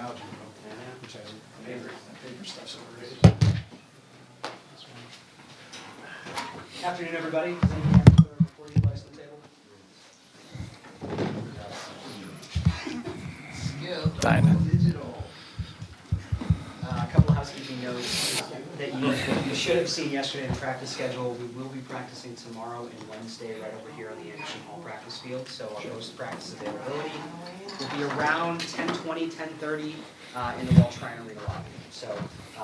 algebra, which Paper. paper stuff's overrated. Afternoon, everybody. Does anyone have a recording device on the table? A couple of housekeeping notes that you should have seen yesterday in the practice schedule. We will be practicing tomorrow and Wednesday right over here on the Anderson Hall practice field. So our post-practice availability will be around 10:20, 10:30 in the Walsh Ryan Arena lobby. So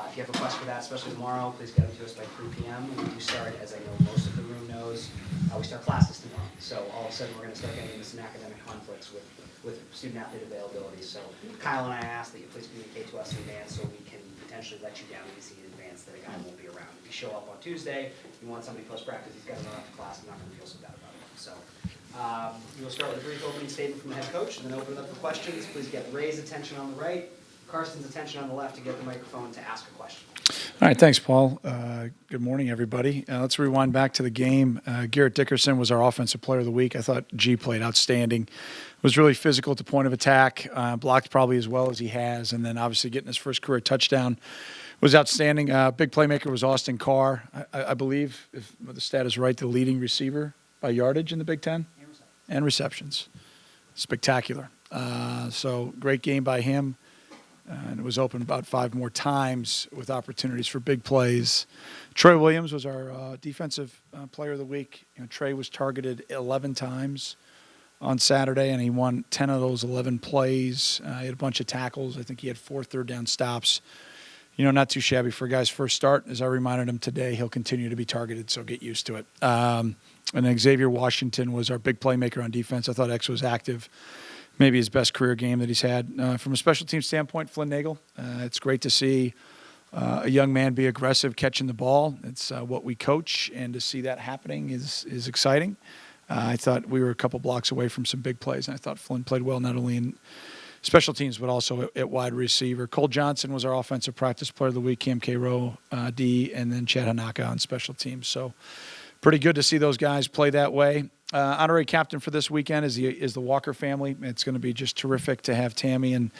if you have a request for that, especially tomorrow, please get them to us by 3 p.m. We do start, as I know most of the room knows, we start classes tomorrow. So all of a sudden we're going to start getting into some academic conflicts with student-athlete availability. So Kyle and I ask that you please communicate to us in advance so we can potentially let you down easy in advance that a guy won't be around. If you show up on Tuesday, you want somebody post-practice, he's got to run off to class, I'm not going to feel so bad about it. So we will start with a brief opening statement from the head coach and then open it up for questions. Please get Ray's attention on the right, Carson's attention on the left to get the microphone to ask a question. All right, thanks, Paul. Good morning, everybody. Let's rewind back to the game. Garrett Dickerson was our offensive player of the week. I thought G played outstanding. Was really physical at the point of attack, blocked probably as well as he has, and then obviously getting his first career touchdown was outstanding. Big playmaker was Austin Carr. I believe, if the stat is right, the leading receiver by yardage in the Big Ten and receptions. Spectacular. So great game by him. And it was open about 5 more times with opportunities for big plays. Trey Williams was our defensive player of the week. Trey was targeted 11 times on Saturday, and he won 10 of those 11 plays. He had a bunch of tackles. I think he had 4 third-down stops. Not too shabby for a guy's first start. As I reminded him today, he'll continue to be targeted, so get used to it. And then Xavier Washington was our big playmaker on defense. I thought X was active. Maybe his best career game that he's had. From a special team standpoint, Flynn Nagel, it's great to see a young man be aggressive catching the ball. It's what we coach, and to see that happening is exciting. I thought we were a couple blocks away from some big plays, and I thought Flynn played well not only in special teams but also at wide receiver. Cole Johnson was our offensive practice player of the week, Cam K-Rowe, D, and then Chad Hanaka on special teams. So pretty good to see those guys play that way. Honorary captain for this weekend is the Walker family. It's going to be just terrific to have Tammy and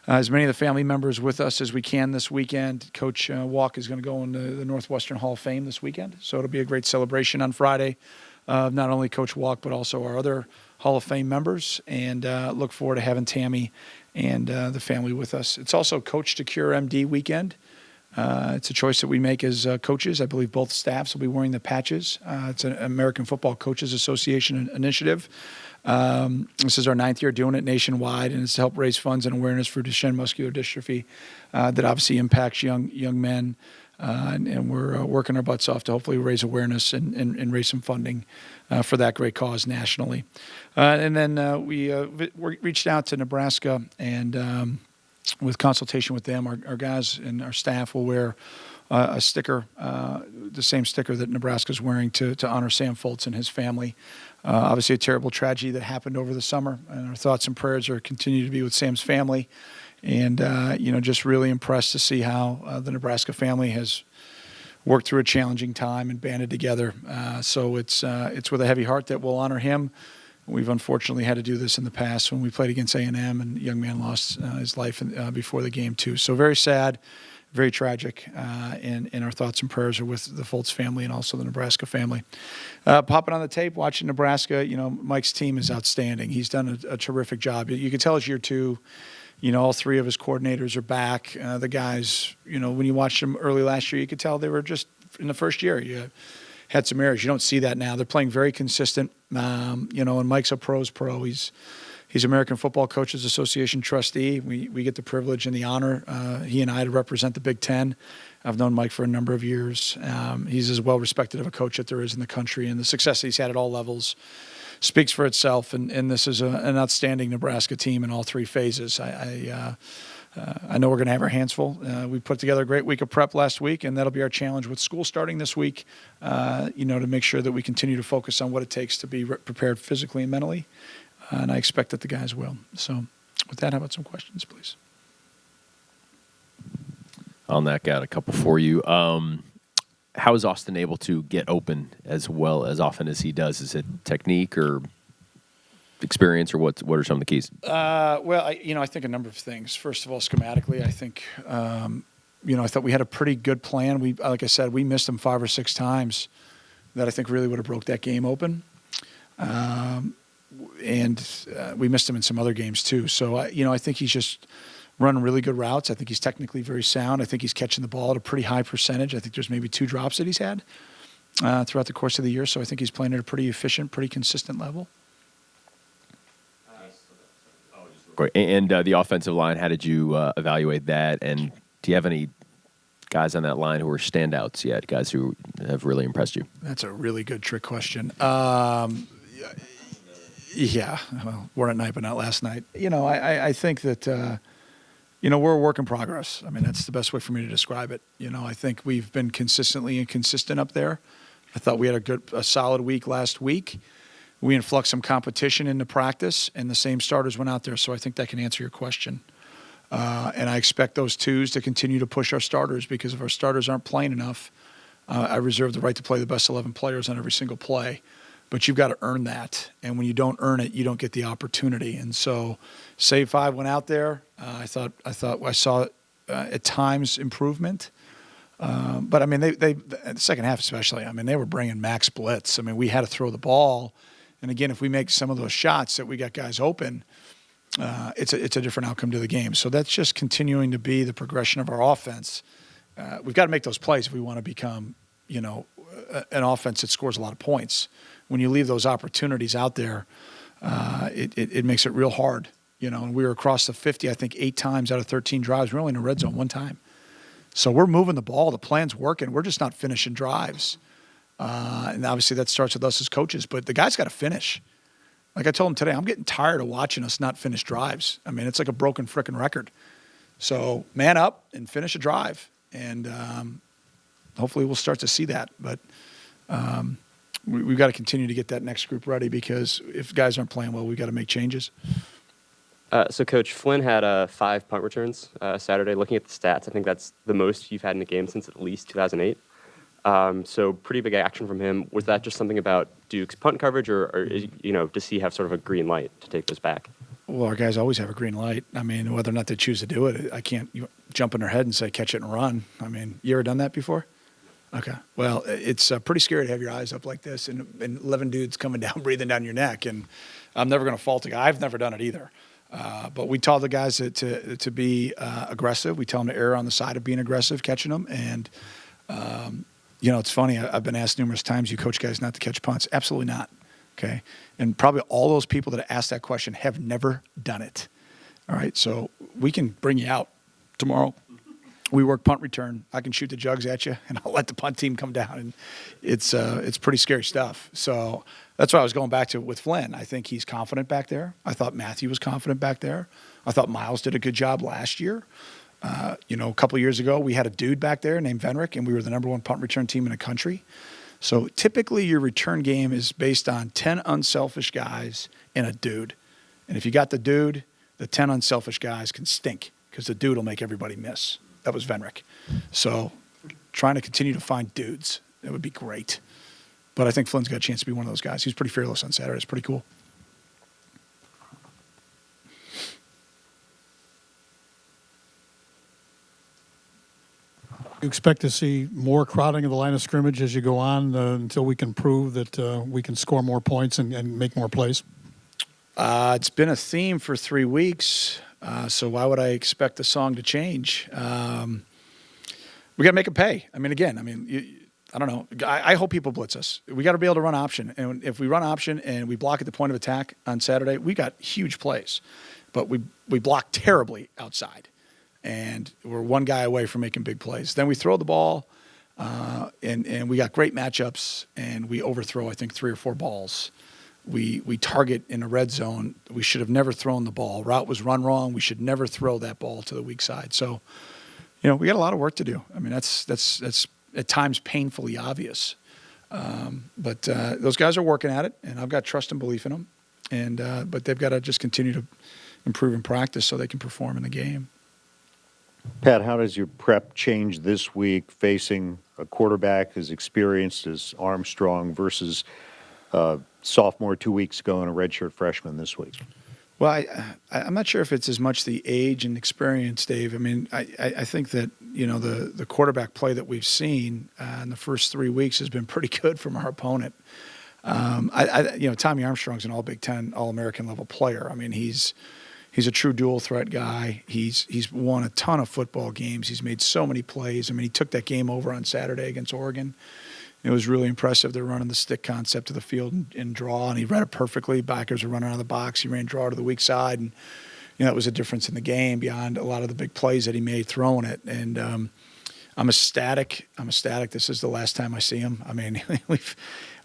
as many of the family members with us as we can this weekend. Coach Walk is going to go into the Northwestern Hall of Fame this weekend, so it'll be a great celebration on Friday. Not only Coach Walk, but also our other Hall of Fame members, and look forward to having Tammy and the family with us. It's also Coach to Cure MD weekend. It's a choice that we make as coaches. I believe both staffs will be wearing the patches. It's an American Football Coaches Association initiative. This is our 9th year doing it nationwide, and it's to help raise funds and awareness for Duchenne muscular dystrophy that obviously impacts young men. And we're working our butts off to hopefully raise awareness and raise some funding for that great cause nationally. And then we reached out to Nebraska, and with consultation with them, our guys and our staff will wear a sticker, the same sticker that Nebraska's wearing to honor Sam Foltz and his family. Obviously a terrible tragedy that happened over the summer, and our thoughts and prayers are continue to be with Sam's family. And, just really impressed to see how the Nebraska family has worked through a challenging time and banded together. So it's with a heavy heart that we'll honor him. We've unfortunately had to do this in the past when we played against A&M, and the young man lost his life before the game too. So very sad, very tragic, and our thoughts and prayers are with the Foltz family and also the Nebraska family. Popping on the tape, watching Nebraska, Mike's team is outstanding. He's done a terrific job. You can tell it's year 2. All 3 of his coordinators are back. The guys, when you watched them early last year, you could tell they were just in the first year. You had some errors. You don't see that now. They're playing very consistent. And Mike's a pro's pro. He's American Football Coaches Association trustee. We get the privilege and the honor, he and I, to represent the Big Ten. I've known Mike for a number of years. He's as well respected of a coach that there is in the country, and the success that he's had at all levels speaks for itself. And this is an outstanding Nebraska team in all 3 phases. I know we're going to have our hands full. We put together a great week of prep last week, and that'll be our challenge with school starting this week, to make sure that we continue to focus on what it takes to be prepared physically and mentally. And I expect that the guys will. So with that, how about some questions, please? On that, got a couple for you. How is Austin able to get open as well as often as he does? Is it technique or experience, or what are some of the keys? Well, I think a number of things. First of all, schematically, I think, I thought we had a pretty good plan. Like I said, we missed him 5 or 6 times that I think really would have broke that game open. And we missed him in some other games too. So, I think he's just running really good routes. I think he's technically very sound. I think he's catching the ball at a pretty high percentage. I think there's maybe 2 drops that he's had throughout the course of the year. So I think he's playing at a pretty efficient, pretty consistent level. Great. And the offensive line, how did you evaluate that? And do you have any guys on that line who are standouts yet, guys who have really impressed you? That's a really good trick question. Yeah, well, we're at night, but not last night. I think that, we're a work in progress. I mean, that's the best way for me to describe it. I think we've been consistently inconsistent up there. I thought we had a solid week last week. We influxed some competition into practice, and the same starters went out there. So I think that can answer your question. And I expect those 2s to continue to push our starters, because if our starters aren't playing enough, I reserve the right to play the best 11 players on every single play. But you've got to earn that. And when you don't earn it, you don't get the opportunity. And so Save 5 went out there. I thought I saw at times improvement. But, I mean, they the second half especially, I mean, they were bringing max blitz. I mean, we had to throw the ball. And, again, if we make some of those shots that we got guys open, it's a different outcome to the game. So that's just continuing to be the progression of our offense. We've got to make those plays if we want to become, an offense that scores a lot of points. When you leave those opportunities out there, it makes it real hard. And we were across the 50, I think, 8 times out of 13 drives. We're only in the red zone 1 time. So we're moving the ball. The plan's working. We're just not finishing drives. And obviously that starts with us as coaches. But the guys got to finish. Like I told him today, I'm getting tired of watching us not finish drives. I mean, it's like a broken frickin' record. So man up and finish a drive. And hopefully we'll start to see that. But we've got to continue to get that next group ready, because if guys aren't playing well, we've got to make changes. So, Coach, Flynn had 5 punt returns Saturday. Looking at the stats, I think that's the most you've had in a game since at least 2008. So pretty big action from him. Was that just something about Duke's punt coverage, or does he have sort of a green light to take those back? Well, our guys always have a green light. I mean, whether or not they choose to do it, I can't jump in their head and say, catch it and run. I mean, you ever done that before? Okay. Well, it's pretty scary to have your eyes up like this and 11 dudes coming down, breathing down your neck. And I'm never going to fault a guy. I've never done it either. But we tell the guys to be aggressive. We tell them to err on the side of being aggressive, catching them. And, it's funny. I've been asked numerous times, you coach guys not to catch punts. Absolutely not. Okay. And probably all those people that asked that question have never done it. All right. So we can bring you out tomorrow. We work punt return. I can shoot the jugs at you, and I'll let the punt team come down. And it's pretty scary stuff. So that's what I was going back to with Flynn. I think he's confident back there. I thought Matthew was confident back there. I thought Miles did a good job last year. A couple of years ago, we had a dude back there named Venrick, and we were the number 1 punt return team in the country. So typically your return game is based on 10 unselfish guys and a dude. And if you got the dude, the 10 unselfish guys can stink, because the dude will make everybody miss. That was Venrick. So trying to continue to find dudes, that would be great. But I think Flynn's got a chance to be one of those guys. He was pretty fearless on Saturday. It's pretty cool. You expect to see more crowding of the line of scrimmage as you go on until we can prove that we can score more points and make more plays? It's been a theme for 3 weeks. So why would I expect the song to change? We got to make it pay. I mean, again, I don't know. I hope people blitz us. We got to be able to run option. And if we run option and we block at the point of attack on Saturday, we got huge plays. But we block terribly outside. And we're 1 guy away from making big plays. Then we throw the ball, and we got great matchups, and we overthrow, I think, 3 or 4 balls. We target in a red zone. We should have never thrown the ball. Route was run wrong. We should never throw that ball to the weak side. So, we got a lot of work to do. I mean, that's at times painfully obvious. But those guys are working at it, and I've got trust and belief in them. And but they've got to just continue to improve in practice so they can perform in the game. Pat, how does your prep change this week facing a quarterback as experienced as Armstrong versus sophomore 2 weeks ago and a redshirt freshman this week? Well, I'm not sure if it's as much the age and experience, Dave. I mean, I think that, the quarterback play that we've seen in the first 3 weeks has been pretty good from our opponent. Tommy Armstrong's an all Big Ten, All-American level player. I mean, he's a true dual threat guy. He's won a ton of football games. He's made so many plays. I mean, he took that game over on Saturday against Oregon. It was really impressive. They're running the stick concept to the field and draw, and he read it perfectly. Backers are running out of the box. He ran draw to the weak side, and that was a difference in the game beyond a lot of the big plays that he made throwing it. And I'm ecstatic. This is the last time I see him. I mean,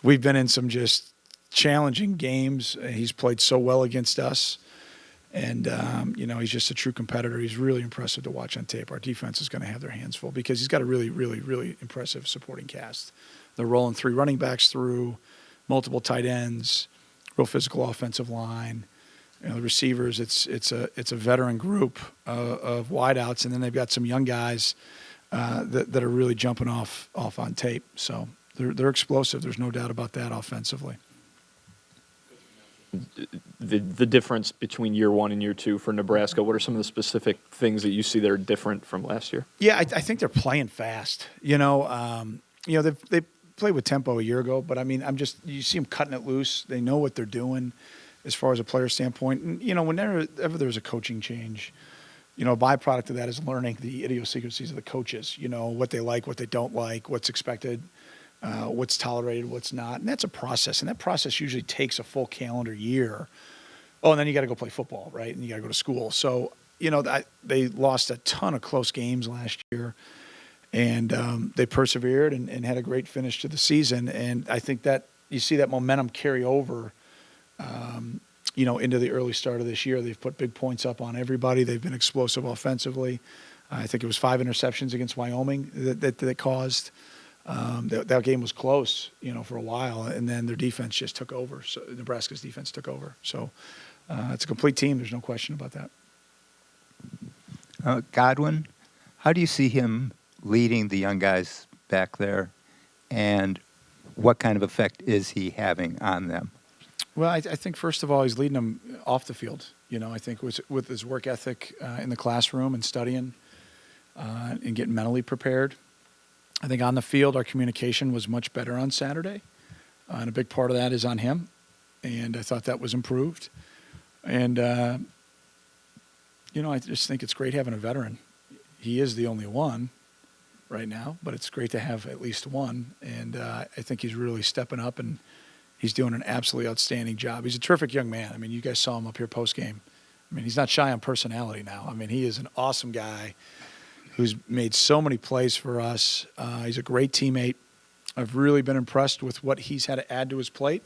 we've been in some just challenging games. He's played so well against us. And, he's just a true competitor. He's really impressive to watch on tape. Our defense is going to have their hands full because he's got a really, really, really impressive supporting cast. They're rolling 3 running backs through, multiple tight ends, real physical offensive line. The receivers, it's a veteran group of wideouts, and then they've got some young guys that are really jumping off on tape. So they're explosive. There's no doubt about that offensively. The difference between year 1 and year 2 for Nebraska, what are some of the specific things that you see that are different from last year? Yeah, I think they're playing fast. They played with tempo a year ago, but I mean, you see them cutting it loose. They know what they're doing as far as a player standpoint. And, whenever there's a coaching change, a byproduct of that is learning the idiosyncrasies of the coaches, what they like, what they don't like, what's expected, what's tolerated, what's not. And that's a process. And that process usually takes a full calendar year. Oh, and then you got to go play football, right? And you got to go to school. So, they lost a ton of close games last year. And they persevered and had a great finish to the season. And I think that you see that momentum carry over, into the early start of this year. They've put big points up on everybody. They've been explosive offensively. I think it was 5 interceptions against Wyoming that caused. That game was close, for a while. And then their defense just took over. So Nebraska's defense took over. So it's a complete team. There's no question about that. Godwin, how do you see him leading the young guys back there, and what kind of effect is he having on them? Well, I think first of all, he's leading them off the field. I think with his work ethic in the classroom and studying and getting mentally prepared. I think on the field, our communication was much better on Saturday, and a big part of that is on him. And I thought that was improved. And I just think it's great having a veteran. He is the only one right now, but it's great to have at least one. And I think he's really stepping up, and he's doing an absolutely outstanding job. He's a terrific young man. I mean, you guys saw him up here post-game. I mean, he's not shy on personality now. I mean, he is an awesome guy who's made so many plays for us. He's a great teammate. I've really been impressed with what he's had to add to his plate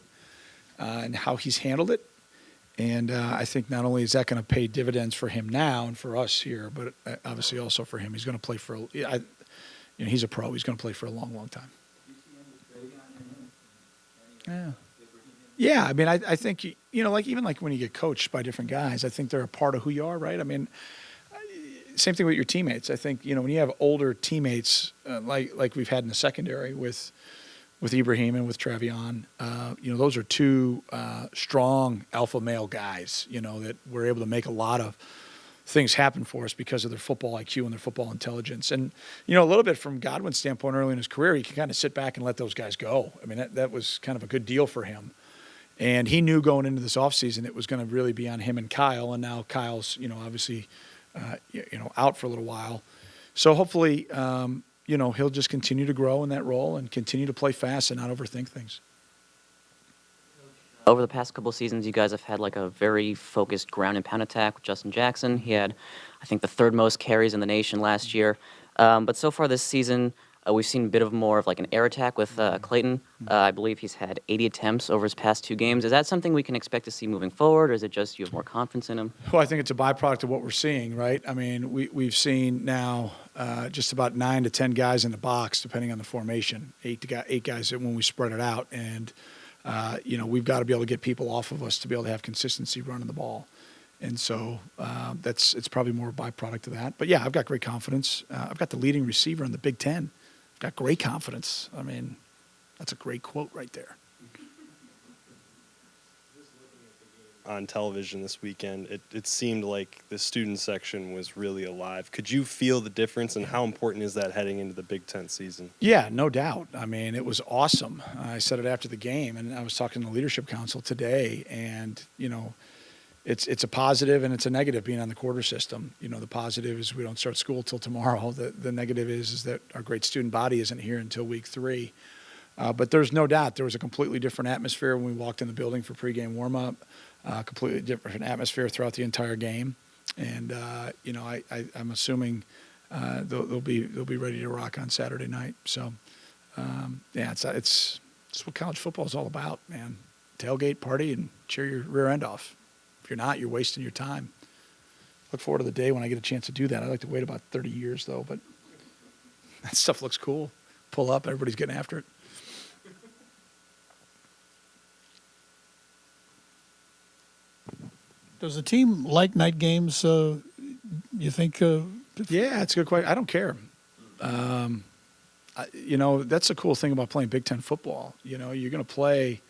and how he's handled it. And I think not only is that going to pay dividends for him now and for us here, but obviously also for him. He's going to play for he's a pro. He's going to play for a long, long time. Yeah. Yeah. I mean, I think, even like when you get coached by different guys, I think they're a part of who you are, right? I mean, same thing with your teammates. I think, when you have older teammates like we've had in the secondary with Ibrahim and with Travion, those are 2 strong alpha male guys, that were able to make a lot of things happen for us because of their football IQ and their football intelligence. And, a little bit from Godwin's standpoint early in his career, he can kind of sit back and let those guys go. I mean, that was kind of a good deal for him. And he knew going into this offseason it was going to really be on him and Kyle. And now Kyle's, obviously, out for a little while. So hopefully, he'll just continue to grow in that role and continue to play fast and not overthink things. Over the past couple of seasons, you guys have had like a very focused ground and pound attack with Justin Jackson. He had, I think, the 3rd most carries in the nation last year. But so far this season, we've seen a bit of more of like an air attack with Clayton. I believe he's had 80 attempts over his past 2 games. Is that something we can expect to see moving forward, or is it just you have more confidence in him? Well, I think it's a byproduct of what we're seeing, right? I mean, we've seen now just about 9 to 10 guys in the box, depending on the formation. 8 guys when we spread it out. And we've got to be able to get people off of us to be able to have consistency running the ball. And so it's probably more a byproduct of that. But, yeah, I've got great confidence. I've got the leading receiver in the Big Ten. I've got great confidence. I mean, that's a great quote right there. on television this weekend, it seemed like the student section was really alive. Could you feel the difference, and how important is that heading into the Big Ten season? Yeah, no doubt. I mean, it was awesome. I said it after the game, and I was talking to the Leadership Council today, and, it's a positive and it's a negative being on the quarter system. The positive is we don't start school till tomorrow. The negative is that our great student body isn't here until week 3. But there's no doubt there was a completely different atmosphere when we walked in the building for pregame warm-up, completely different atmosphere throughout the entire game. And, I'm assuming they'll be ready to rock on Saturday night. So, it's what college football is all about, man. Tailgate, party, and cheer your rear end off. If you're not, you're wasting your time. Look forward to the day when I get a chance to do that. I'd like to wait about 30 years, though, but that stuff looks cool. Pull up, everybody's getting after it. Does the team like night games, you think? Yeah, it's a good question. I don't care. That's the cool thing about playing Big Ten football. You're going to play,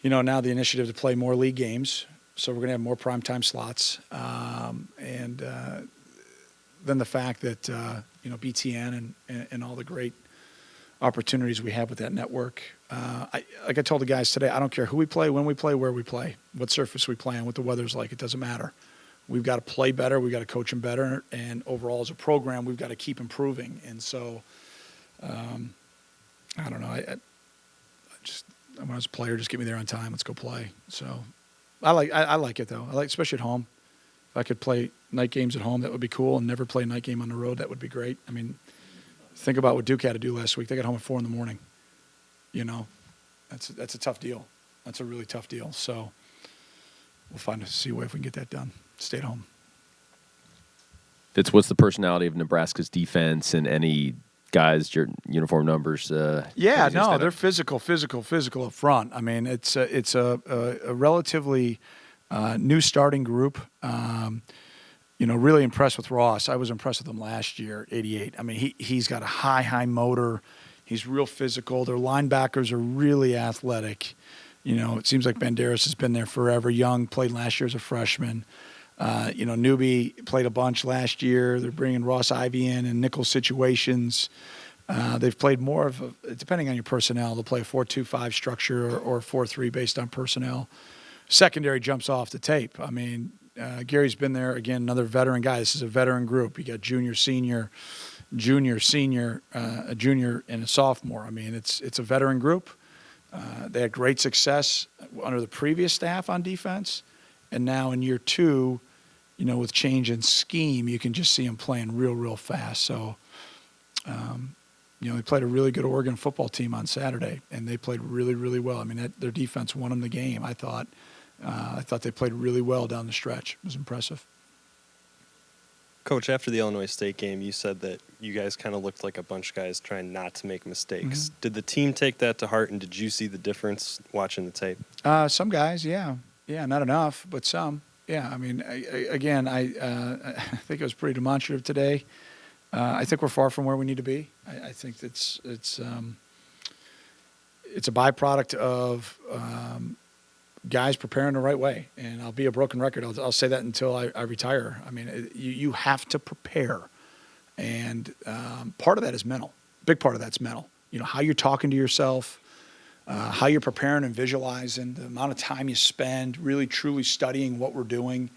now the initiative to play more league games. So we're going to have more primetime slots. And then the fact that, BTN and all the great opportunities we have with that network. Like I told the guys today, I don't care who we play, when we play, where we play, what surface we play on, what the weather's like. It doesn't matter. We've got to play better. We've got to coach them better. And overall, as a program, we've got to keep improving. And so, I don't know. I when I was a player, just get me there on time. Let's go play. So I like it, though. I like, especially at home. If I could play night games at home, that would be cool. And never play a night game on the road, that would be great. I mean, think about what Duke had to do last week. They got home at 4 a.m. That's a tough deal. That's a really tough deal. So we'll see a way if we can get that done. Stay at home. What's the personality of Nebraska's defense and any guys, your uniform numbers? They're physical up front. I mean, it's a relatively new starting group. Really impressed with Ross. I was impressed with him last year, 88. I mean, he's got a high motor. He's real physical. Their linebackers are really athletic. It seems like Banderas has been there forever. Young played last year as a freshman. Newbie played a bunch last year. They're bringing Ross Ivy in nickel situations. They've played more of depending on your personnel, they'll play a 4-2-5 structure or 4-3 based on personnel. Secondary jumps off the tape. I mean, Gary's been there. Again, another veteran guy. This is a veteran group. You got junior, senior, a junior, and a sophomore. I mean, it's a veteran group. They had great success under the previous staff on defense. And now in year 2, with change in scheme, you can just see them playing real fast. So, they played a really good Oregon football team on Saturday, and they played really well. I mean, their defense won them the game, I thought. I thought they played really well down the stretch. It was impressive. Coach, after the Illinois State game, you said that you guys kind of looked like a bunch of guys trying not to make mistakes. Mm-hmm. Did the team take that to heart, and did you see the difference watching the tape? Some guys, yeah. Yeah, not enough, but some. Yeah, I mean, I think it was pretty demonstrative today. I think we're far from where we need to be. I think it's a byproduct of guys preparing the right way. And I'll be a broken record. I'll say that until I retire. I mean, you have to prepare. And part of that is mental. Big part of that's mental. How you're talking to yourself, how you're preparing and visualizing, the amount of time you spend really truly studying what we're doing,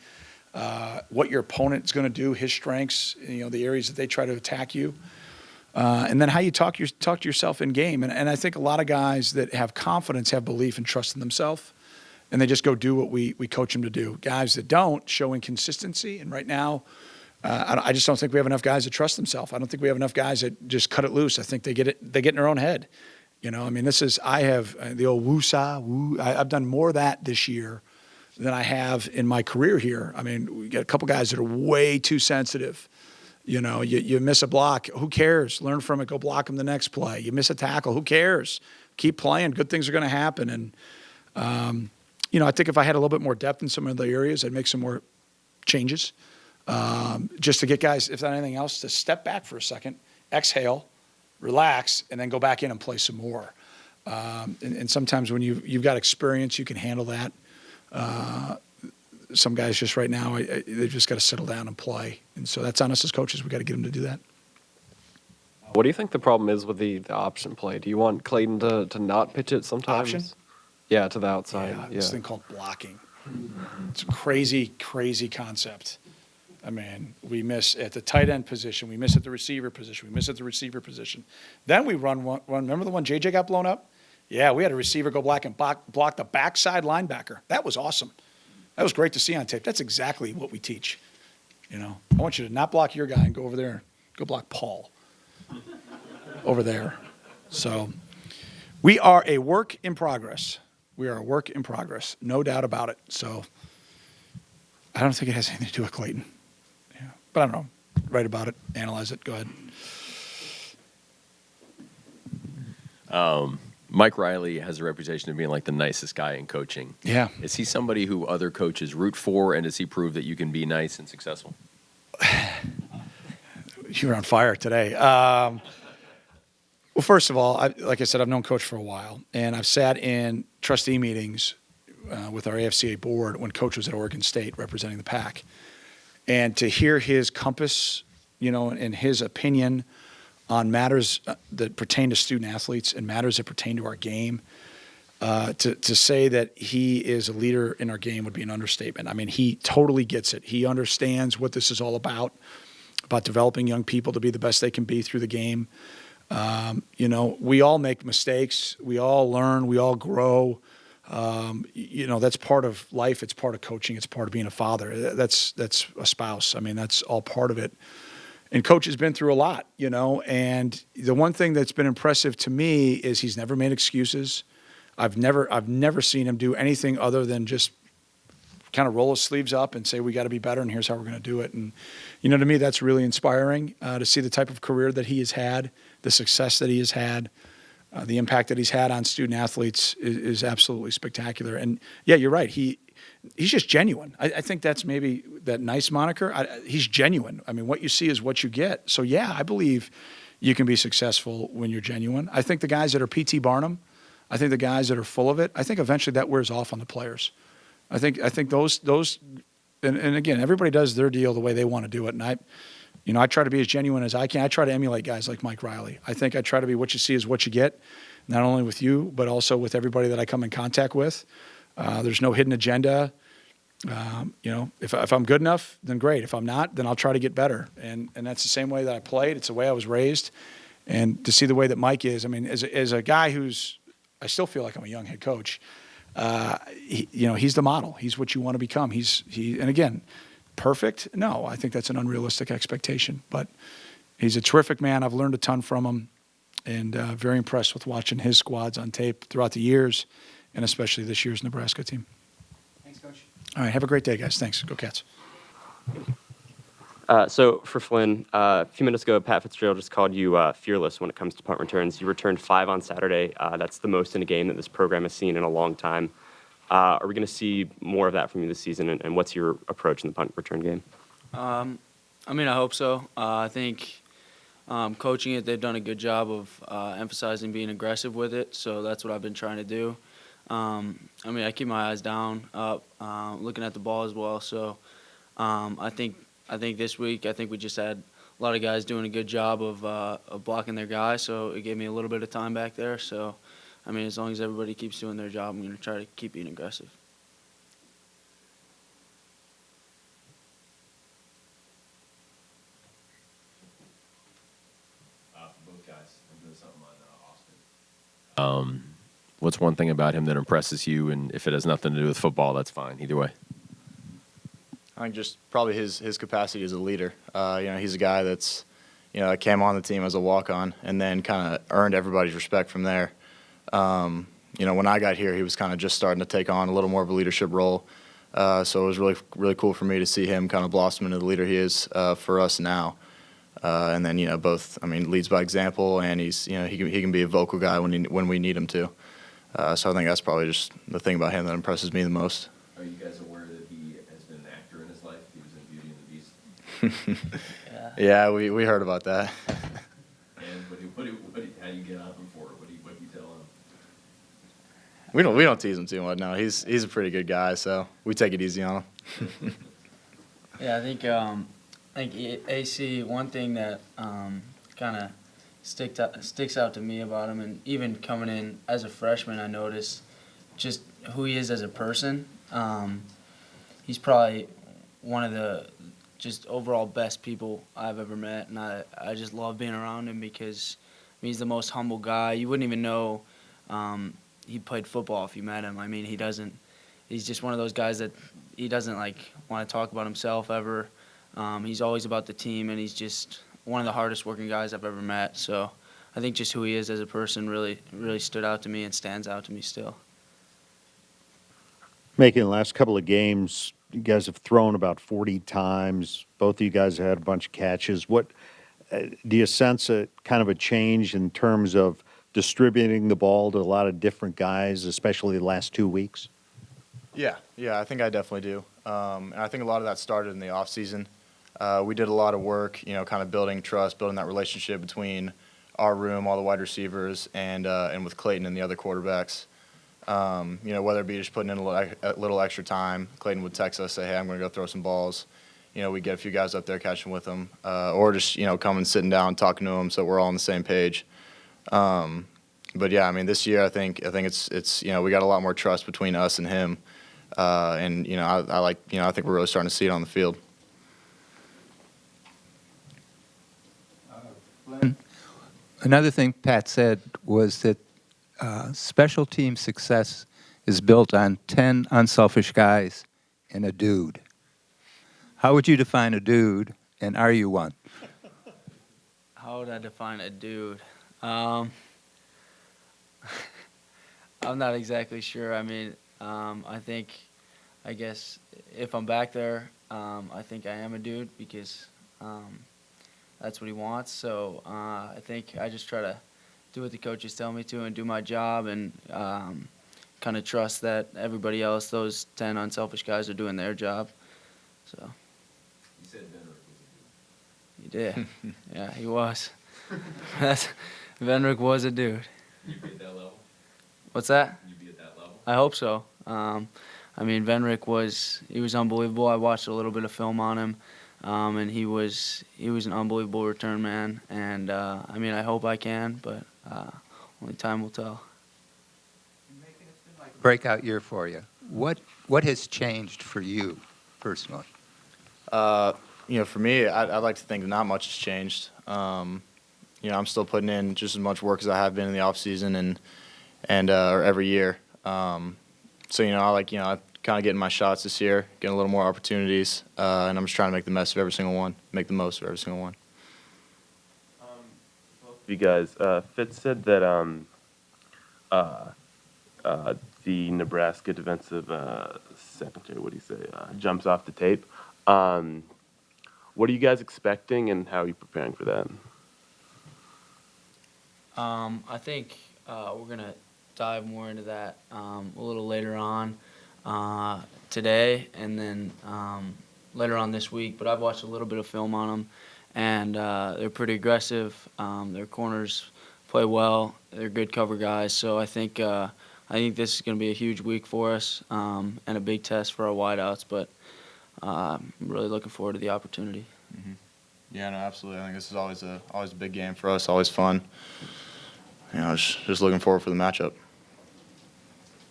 what your opponent's going to do, his strengths, the areas that they try to attack you. And then how you talk to yourself in game. And I think a lot of guys that have confidence have belief and trust in themselves, and they just go do what we coach them to do. Guys that don't show inconsistency. And right now, I just don't think we have enough guys that trust themselves. I don't think we have enough guys that just cut it loose. I think they get in their own head. I have the old woo-sa. I've done more of that this year than I have in my career here. I mean, we got a couple guys that are way too sensitive. You miss a block. Who cares? Learn from it. Go block them the next play. You miss a tackle. Who cares? Keep playing. Good things are going to happen. And, I think if I had a little bit more depth in some of the areas, I'd make some more changes just to get guys, if not anything else, to step back for a second, exhale, relax, and then go back in and play some more. And sometimes when you've got experience, you can handle that. Some guys just right now, they've just got to settle down and play. And so that's on us as coaches. We got to get them to do that. What do you think the problem is with the option play? Do you want Clayton to not pitch it sometimes? Option? Yeah, to the outside. Yeah, Yeah. this thing called blocking. It's a crazy, crazy concept. I mean, we miss at the tight end position. We miss at the receiver position. We miss at the receiver position. Then we run one. Remember the one JJ got blown up? Yeah, we had a receiver go black and block the backside linebacker. That was awesome. That was great to see on tape. That's exactly what we teach. You know, I want you to not block your guy and go over there and go block Paul over there. So we are a work in progress. We are a work in progress, no doubt about it. So I don't think it has anything to do with Clayton. Yeah. But I don't know. Write about it, analyze it. Go ahead. Mike Riley has a reputation of being like the nicest guy in coaching. Yeah. Is he somebody who other coaches root for, and does he prove that you can be nice and successful? You're on fire today. Well, first of all, like I said, I've known Coach for a while, and I've sat in trustee meetings with our AFCA board when Coach was at Oregon State representing the Pac. And to hear his compass, you know, and his opinion on matters that pertain to student athletes and matters that pertain to our game, to say that he is a leader in our game would be an understatement. I mean, he totally gets it. He understands what this is all about developing young people to be the best they can be through the game. You know, we all make mistakes. We all learn. We all grow. You know, that's part of life. It's part of coaching. It's part of being a father. That's a spouse. I mean, that's all part of it. And Coach has been through a lot, you know, and the one thing that's been impressive to me is he's never made excuses. I've never seen him do anything other than just kind of roll his sleeves up and say, we got to be better and here's how we're going to do it. And, you know, to me, that's really inspiring to see the type of career that he has had, the success that he has had, the impact that he's had on student athletes is absolutely spectacular. And yeah, you're right. He's just genuine. I think that's maybe that nice moniker. He's genuine. I mean, what you see is what you get. So yeah, I believe you can be successful when you're genuine. I think the guys that are P.T. Barnum, I think the guys that are full of it, I think eventually that wears off on the players. I think those and again, everybody does their deal the way they want to do it. And I try to be as genuine as I can. I try to emulate guys like Mike Riley. I think I try to be what you see is what you get, not only with you, but also with everybody that I come in contact with. There's no hidden agenda. You know, if I'm good enough, then great. If I'm not, then I'll try to get better. And that's the same way that I played. It's the way I was raised. And to see the way that Mike is, I mean, as a guy I still feel like I'm a young head coach. You know, he's the model. He's what you want to become. And again, perfect? No, I think that's an unrealistic expectation. But he's a terrific man. I've learned a ton from him, and very impressed with watching his squads on tape throughout the years, and especially this year's Nebraska team. Thanks, Coach. All right, have a great day, guys. Thanks. Go Cats. So for Flynn, a few minutes ago, Pat Fitzgerald just called you fearless when it comes to punt returns. You returned 5 on Saturday. That's the most in a game that this program has seen in a long time. Are we going to see more of that from you this season, and what's your approach in the punt return game? I mean, I hope so. I think coaching it, they've done a good job of emphasizing being aggressive with it, so that's what I've been trying to do. I mean, I keep my eyes down, up, looking at the ball as well. So I think this week, we just had a lot of guys doing a good job of blocking their guys, so it gave me a little bit of time back there. So, I mean, as long as everybody keeps doing their job, I'm going to try to keep being aggressive. For both guys, I'm doing something on Austin. What's one thing about him that impresses you? And if it has nothing to do with football, that's fine. Either way. I think just probably his capacity as a leader. You know, he's a guy that's, you know, came on the team as a walk-on and then kind of earned everybody's respect from there. You know, when I got here, he was kind of just starting to take on a little more of a leadership role. So it was really, really cool for me to see him kind of blossom into the leader he is for us now. And then, you know, both, I mean, leads by example, and he's, you know, he can be a vocal guy when we need him to. So I think that's probably just the thing about him that impresses me the most. Are you guys aware that he has been an actor in his life? He was in Beauty and the Beast. Yeah, we heard about that. And how do you get on him for it? What do you tell We don't tease him too much. No, he's a pretty good guy, so we take it easy on him. Yeah, I think AC. One thing that kind of sticks out to me about him, and even coming in as a freshman, I noticed just who he is as a person. He's probably one of the just overall best people I've ever met, and I just love being around him because he's the most humble guy. You wouldn't even know he played football if you met him. I mean, he's just one of those guys that he doesn't want to talk about himself ever. He's always about the team, and he's just one of the hardest working guys I've ever met. So I think just who he is as a person really stood out to me and stands out to me still. Making the last couple of games, you guys have thrown about 40 times. Both of you guys have had a bunch of catches. What do you sense a kind of a change in terms of distributing the ball to a lot of different guys, especially the last 2 weeks? Yeah, I think I definitely do. And I think a lot of that started in the off season. We did a lot of work, kind of building trust, building that relationship between our room, all the wide receivers, and with Clayton and the other quarterbacks. Whether it be just putting in a little extra time, Clayton would text us, say, hey, I'm going to go throw some balls. We'd get a few guys up there catching with them, or just, coming, sitting down, talking to them so we're all on the same page. But yeah, I mean, this year I think it's we got a lot more trust between us and him. And I think we're really starting to see it on the field. Another thing Pat said was that special team success is built on 10 unselfish guys and a dude. How would you define a dude, and are you one? How would I define a dude? I'm not exactly sure. I mean, I guess if I'm back there, I think I am a dude because that's what he wants. So I think I just try to do what the coaches tell me to and do my job and kind of trust that everybody else, those 10 unselfish guys, are doing their job. So. You said Venrick was He did. Yeah, he was. Venrick was a dude. You be at that level? What's that? You be at that level? I hope so. I mean, Venrick was unbelievable. I watched a little bit of film on him, and he was an unbelievable return man. And I mean, I hope I can, but only time will tell. Breakout year for you. What has changed for you personally? For me, I'd like to think that not much has changed. I'm still putting in just as much work as I have been in the off season and or every year. I kind of getting my shots this year, getting a little more opportunities, and I'm just trying to make the most of every single one. You guys, Fitz said that the Nebraska defensive secondary, what do you say, jumps off the tape. What are you guys expecting, and how are you preparing for that? I think we're going to dive more into that a little later on today and then later on this week. But I've watched a little bit of film on them, and they're pretty aggressive. Their corners play well. They're good cover guys. So I think this is going to be a huge week for us and a big test for our wideouts. But I'm really looking forward to the opportunity. Mm-hmm. Yeah, no, absolutely. I think this is always a big game for us, always fun. Just looking forward for the matchup.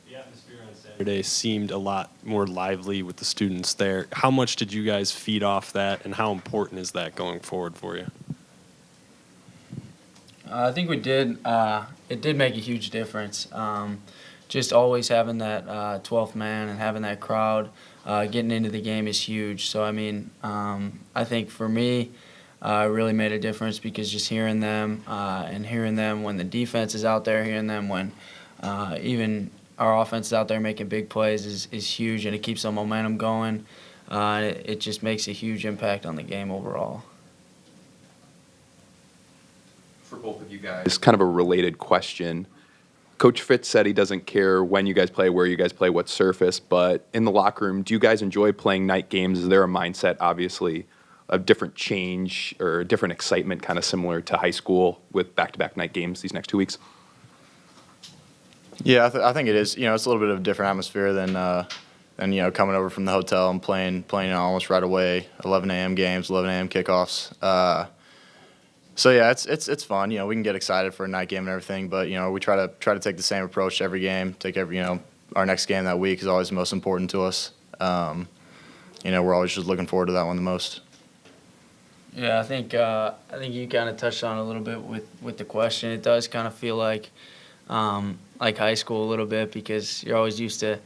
The atmosphere on Saturday seemed a lot more lively with the students there. How much did you guys feed off that, and how important is that going forward for you? I think we did. It did make a huge difference. Just always having that 12th man and having that crowd getting into the game is huge. So, I mean, I think for me, it really made a difference because just hearing them and hearing them when the defense is out there, hearing them when even our offense is out there making big plays is huge, and it keeps the momentum going. It just makes a huge impact on the game overall. For both of you guys, it's kind of a related question. Coach Fitz said he doesn't care when you guys play, where you guys play, what surface, but in the locker room, do you guys enjoy playing night games? Is there a mindset, obviously, a different change or a different excitement, kind of similar to high school with back-to-back night games these next 2 weeks? Yeah, I think it is. You know, it's a little bit of a different atmosphere than coming over from the hotel and playing almost right away. 11 a.m. games, 11 a.m. kickoffs. So yeah, it's fun. You know, we can get excited for a night game and everything, but we try to take the same approach to every game. Our next game that week is always the most important to us. We're always just looking forward to that one the most. Yeah, I think you kind of touched on it a little bit with the question. It does kind of feel like high school a little bit, because you're always used to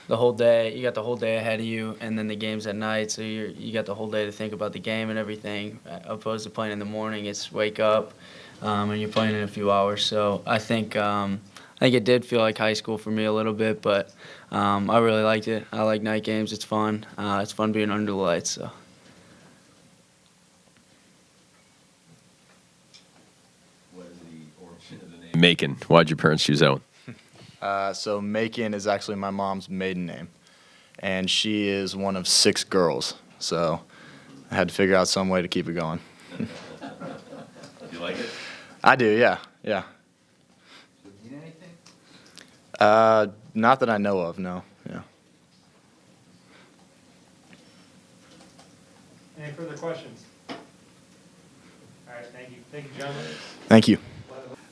the whole day. You got the whole day ahead of you, and then the game's at night, so you got the whole day to think about the game and everything. Opposed to playing in the morning, it's wake up and you're playing in a few hours. So I think it did feel like high school for me a little bit, but I really liked it. I like night games. It's fun. It's fun being under the lights. So. What is the origin of the name Macon? Why'd your parents choose that one? So Macon is actually my mom's maiden name, and she is one of 6 girls. So I had to figure out some way to keep it going. Do you like it? I do, yeah. Need anything? Not that I know of, no. Yeah. Any further questions? All right, thank you. Thank you, gentlemen. Thank you.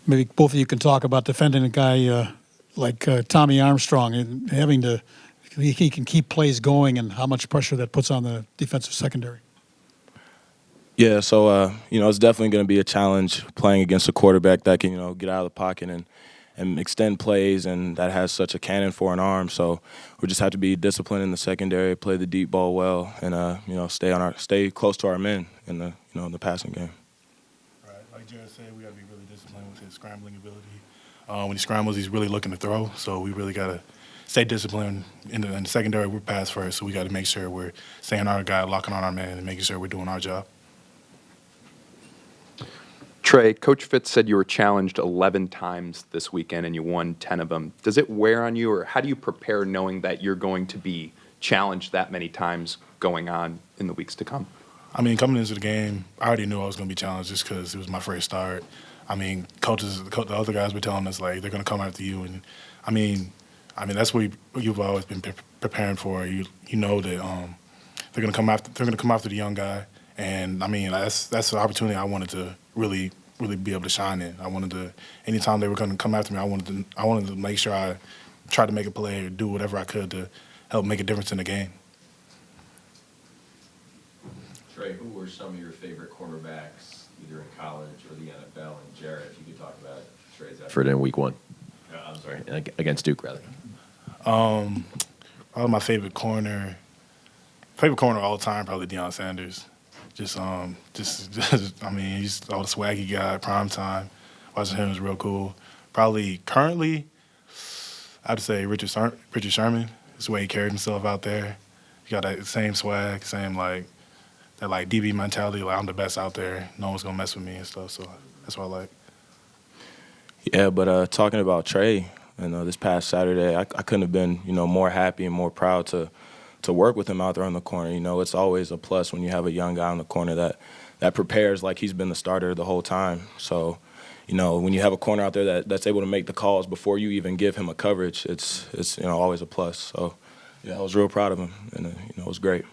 Maybe both of you can talk about defending a guy like Tommy Armstrong and having to, he can keep plays going, and how much pressure that puts on the defensive secondary. Yeah, so it's definitely going to be a challenge playing against a quarterback that can get out of the pocket and extend plays, and that has such a cannon for an arm. So we just have to be disciplined in the secondary, play the deep ball well, and stay close to our men in the passing game. Right, like Jared said, we got to be really disciplined with his scrambling ability. When he scrambles, he's really looking to throw, so we really got to stay disciplined. In the secondary, we're pass first, so we got to make sure we're staying on our guy, locking on our man, and making sure we're doing our job. Trey, Coach Fitz said you were challenged 11 times this weekend and you won 10 of them. Does it wear on you, or how do you prepare knowing that you're going to be challenged that many times going on in the weeks to come? I mean, coming into the game, I already knew I was going to be challenged just because it was my first start. I mean, the other guys were telling us, like, they're going to come after you. And, I mean that's what you've always been preparing for. You know that they're going to come after the young guy. And, I mean, that's the opportunity I wanted to really be able to shine in. I wanted to, anytime they were going to come after me, I wanted to make sure I tried to make a play or do whatever I could to help make a difference in the game. Trey, who were some of your favorite cornerbacks, either in college or the NFL? And Jared, if you could talk about Trey's effort in week 1. I'm sorry, against Duke, rather. Probably my favorite corner of all time, probably Deion Sanders. Just I mean, he's all the swag he got, prime time. Watching him was real cool. Probably currently, I'd say Richard Sherman. It's the way he carried himself out there. He got that same swag, same that DB mentality. Like, I'm the best out there. No one's gonna mess with me and stuff. So that's what I like. Yeah, but talking about Trey, this past Saturday, I couldn't have been more happy and more proud to work with him out there on the corner. It's always a plus when you have a young guy on the corner that prepares like he's been the starter the whole time. So, when you have a corner out there that's able to make the calls before you even give him a coverage, it's always a plus. So, yeah, I was real proud of him, and it was great.